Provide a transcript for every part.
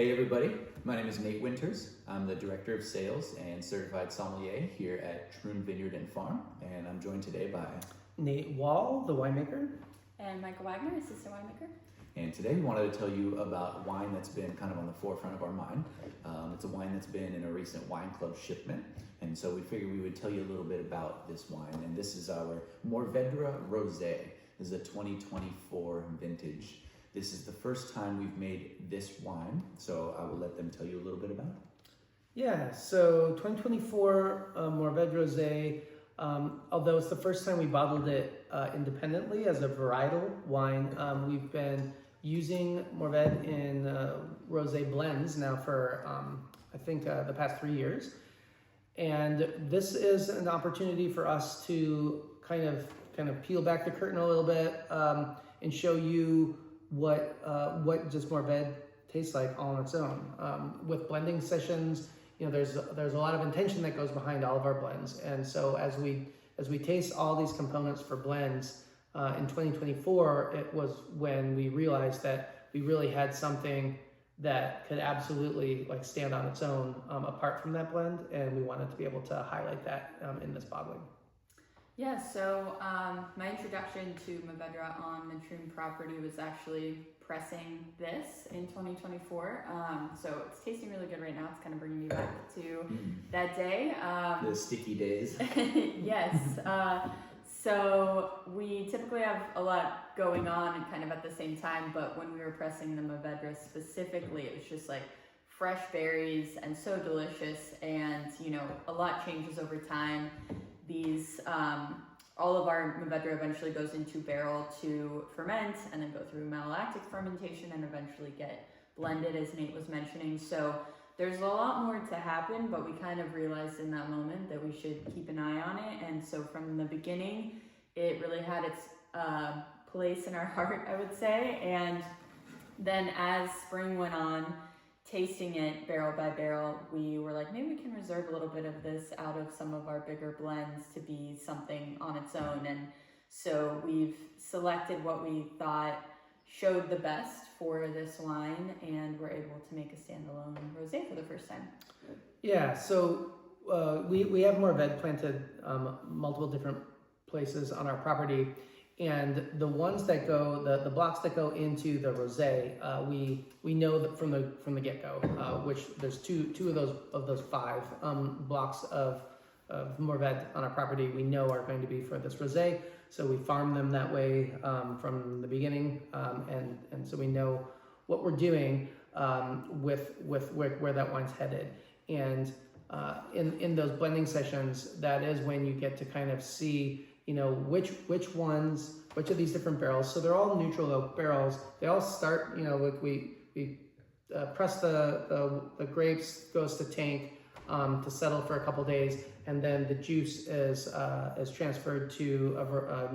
Hey everybody, my name is Nate Winters. I'm the Director of Sales and Certified Sommelier here at Troon Vineyard and Farm, and I'm joined today by Nate Wall, the winemaker. And Michael Wagner, assistant winemaker. And today we wanted to tell you about wine that's been kind of on the forefront of our mind. It's a wine that's been in a recent wine club shipment, and so we figured we would tell you a little bit about this wine. And this is our Mourvèdre Rosé. This is a 2024 vintage. This is the first time we've made this wine, so I will let them tell you a little bit about it. Yeah, so 2024 Mourvèdre Rosé, although it's the first time we bottled it independently as a varietal wine, we've been using Mourvèdre in rosé blends now for I think the past 3 years. And this is an opportunity for us to kind of peel back the curtain a little bit and show you what just Mourvèdre tastes like all on its own. With blending sessions, you know, there's a lot of intention that goes behind all of our blends, and so as we taste all these components for blends in 2024, it was when we realized that we really had something that could absolutely like stand on its own apart from that blend, and we wanted to be able to highlight that in this bottling. Yeah, so my introduction to Mourvèdre on the Troon property was actually pressing this in 2024. So it's tasting really good right now. It's kind of bringing me back to that day. The sticky days. Yes. So we typically have a lot going on and kind of at the same time, but when we were pressing the Mourvèdre specifically, it was just like fresh berries and so delicious, and you know, a lot changes over time. These, all of our Mourvèdre eventually goes into barrel to ferment and then go through malolactic fermentation and eventually get blended, as Nate was mentioning. So there's a lot more to happen, but we kind of realized in that moment that we should keep an eye on it. And so from the beginning, it really had its place in our heart, I would say. And then as spring went on, tasting it barrel by barrel, we were like, maybe we can reserve a little bit of this out of some of our bigger blends to be something on its own. And so we've selected what we thought showed the best for this wine, and we're able to make a standalone rosé for the first time. Yeah, so we have Mourvèdre planted multiple different places on our property, and the ones that go, the blocks that go into the rosé, we know that from the get-go, which there's two of those 5 blocks of Mourvèdre on our property we know are going to be for this rosé. So we farm them that way from the beginning, and so we know what we're doing with where that wine's headed. And in those blending sessions, that is when you get to kind of see, you know, which of these different barrels. So they're all neutral oak barrels. They all start, you know, like we press the grapes, goes to tank to settle for a couple days, and then the juice is transferred to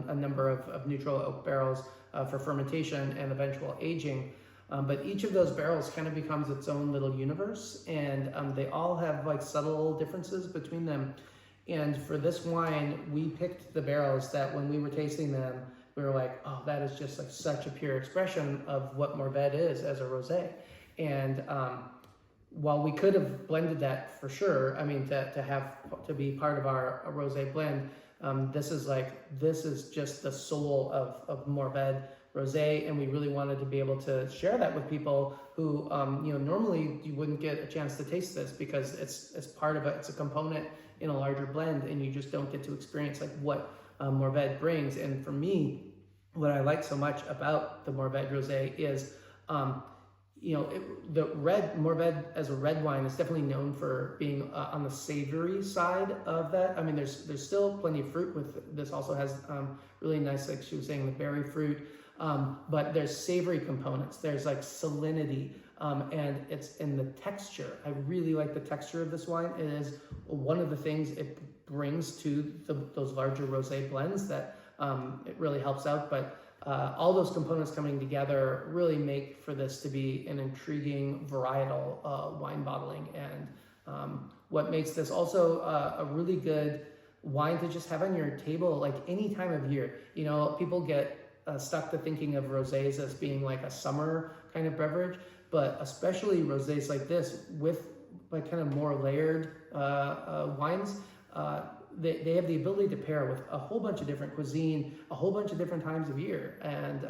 a number of neutral oak barrels for fermentation and eventual aging. But each of those barrels kind of becomes its own little universe, and they all have like subtle differences between them. And for this wine, we picked the barrels that when we were tasting them, we were like, oh, that is just like such a pure expression of what Mourvèdre is as a rosé. And while we could have blended that for sure, I mean, to be part of our rosé blend, this is just the soul of Mourvèdre rosé, and we really wanted to be able to share that with people who, you know, normally you wouldn't get a chance to taste this because it's part of it's a component in a larger blend, and you just don't get to experience like what Mourvèdre brings. And for me, what I like so much about the Mourvèdre rosé is, you know, the red Mourvèdre as a red wine is definitely known for being on the savory side of that. I mean, there's still plenty of fruit with this. Also has really nice, like she was saying, the berry fruit. But there's savory components. There's like salinity, and it's in the texture. I really like the texture of this wine. It is one of the things it brings to those larger rosé blends that it really helps out. But all those components coming together really make for this to be an intriguing varietal wine bottling, and what makes this also a really good wine to just have on your table like any time of year. You know, people get stuck to thinking of rosés as being like a summer kind of beverage, but especially rosés like this with like kind of more layered wines. They have the ability to pair with a whole bunch of different cuisine, a whole bunch of different times of year. And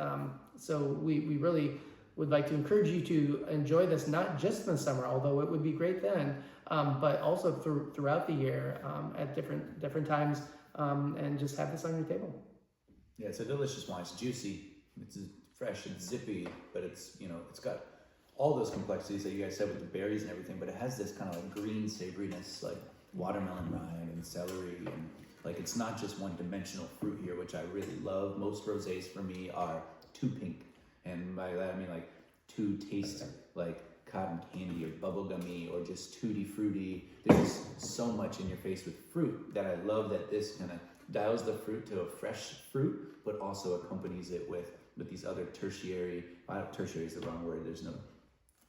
so we really would like to encourage you to enjoy this, not just in the summer, although it would be great then, but also throughout the year at different times, and just have this on your table. Yeah, it's a delicious wine. It's juicy, it's fresh, it's zippy, but it's, you know, it's got all those complexities that you guys said with the berries and everything, but it has this kind of like green savoriness, like watermelon rind and celery, and like it's not just one-dimensional fruit here, which I really love. Most rosés for me are too pink, and by that I mean like too taste like cotton candy or bubblegummy or just tutti fruity. There's so much in your face with fruit that I love that this kind of dials the fruit to a fresh fruit, but also accompanies it with these other tertiary is the wrong word, there's no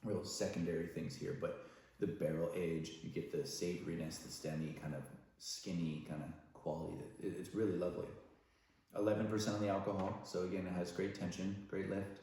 real secondary things here, but the barrel age, you get the savoriness, the stemmy kind of skinny kind of quality. It's really lovely. 11% on the alcohol, so again, it has great tension, great lift.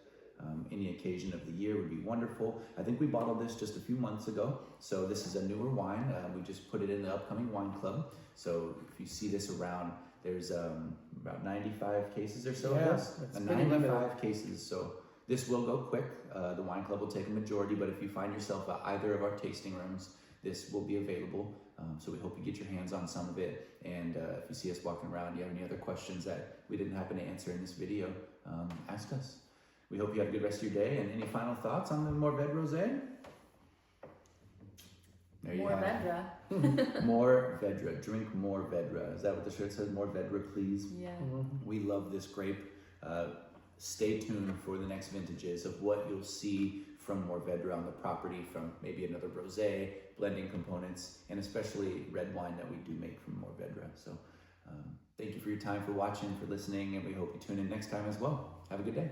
Any occasion of the year would be wonderful. I think we bottled this just a few months ago, so this is a newer wine. We just put it in the upcoming wine club, so if you see this around, there's about 95 cases or so of this. That's 95 cases, so this will go quick. The wine club will take a majority, but if you find yourself at either of our tasting rooms, this will be available. So we hope you get your hands on some of it. And if you see us walking around, you have any other questions that we didn't happen to answer in this video, ask us. We hope you have a good rest of your day. And any final thoughts on the Mourvèdre Rosé? There you have it. Mourvèdre. Drink Mourvèdre. Is that what the shirt says? Mourvèdre, please. Yeah. We love this grape. Stay tuned for the next vintages of what you'll see from Mourvèdre on the property, from maybe another rosé, blending components, and especially red wine that we do make from Mourvèdre. So thank you for your time, for watching, for listening, and we hope you tune in next time as well. Have a good day.